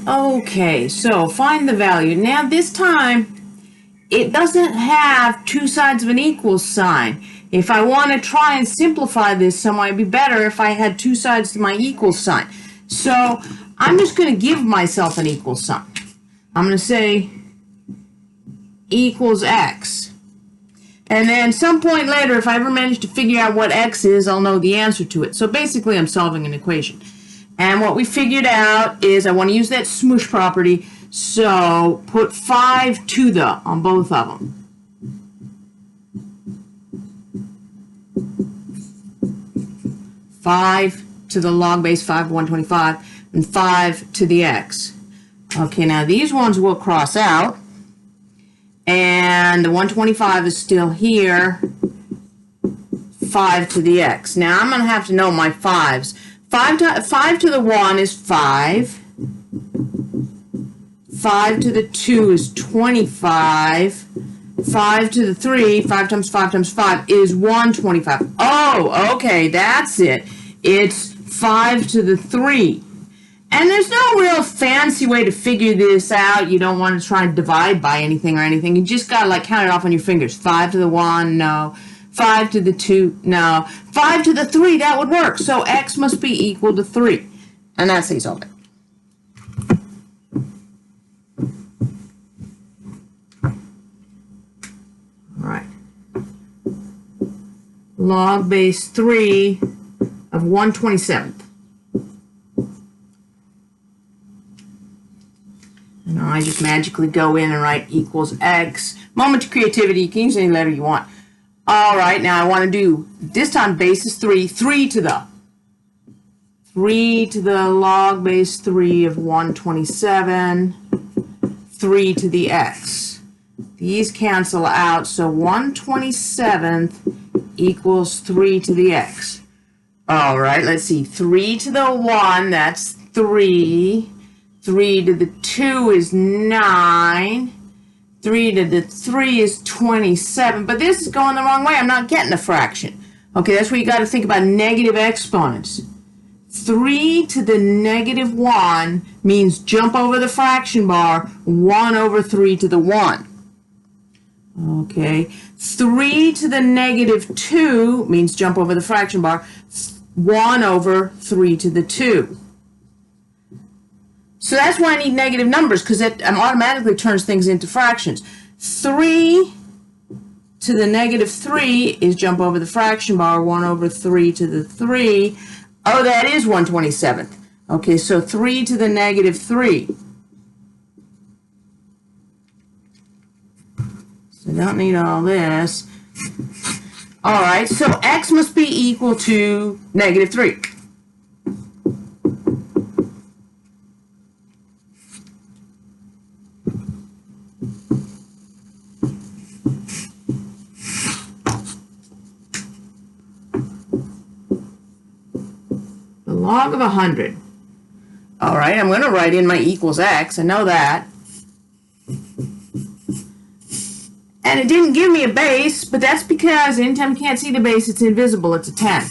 Okay, so find the value. Now this time, it doesn't have two sides of an equal sign. If I want to try and simplify this some way, it'd be better if I had two sides to my equal sign. So I'm just going to give myself an equal sign. I'm going to say equals x. And then some point later, if I ever manage to figure out what x is, I'll know the answer to it. So basically, I'm solving an equation. And what we figured out is I want to use that smoosh property, so put 5 to the on both of them. Five to the log base 5 of 125, and 5 to the x. Okay, now these ones will cross out, and the 125 is still here, 5 to the x. Now I'm going to have to know my 5s. 5 to the 1 is 5. 5 to the 2 is 25. 5 to the 3, 5 times 5 times 5 is 125. Oh, okay, that's it. It's 5 to the 3. And there's no real fancy way to figure this out. You don't want to try and divide by anything or anything. You just got to like count it off on your fingers. 5 to the 1, no. 5 to the 2, no. 5 to the 3, that would work. So x must be equal to 3. And that's how you solve it. All right. Log base 3 of 1/27. And I just magically go in and write equals x. Moment of creativity, you can use any letter you want. All right, now I want to do, this time base is 3, 3 to the log base 3 of 127, 3 to the x. These cancel out, so 1/27 equals 3 to the x. All right, let's see, 3 to the 1, that's 3. 3 to the 2 is 9. 3 to the 3 is 27. But this is going the wrong way. I'm not getting a fraction. Okay, that's where you got to think about negative exponents. 3 to the negative 1 means jump over the fraction bar, 1 over 3 to the 1. Okay, 3 to the negative 2 means jump over the fraction bar, 1 over 3 to the 2. So that's why I need negative numbers, because it automatically turns things into fractions. 3 to the negative 3 is jump over the fraction bar, 1 over 3 to the 3. Oh, that is 1/27. Okay, so 3 to the negative 3. So I don't need all this. All right, so x must be equal to negative 3. Log of 100. All right, I'm going to write in my equals x. I know that. And it didn't give me a base, but that's because anytime you can't see the base, it's invisible. It's a 10.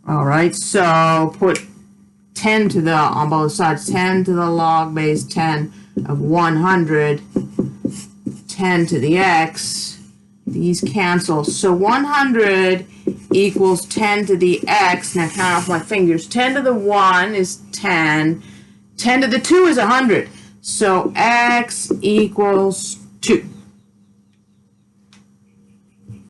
All right, so put 10 to the, on both sides, 10 to the log base 10 of 100, 10 to the x. These cancel. So 100 equals 10 to the x. Now count off my fingers. 10 to the 1 is 10. 10 to the 2 is 100. So x equals 2.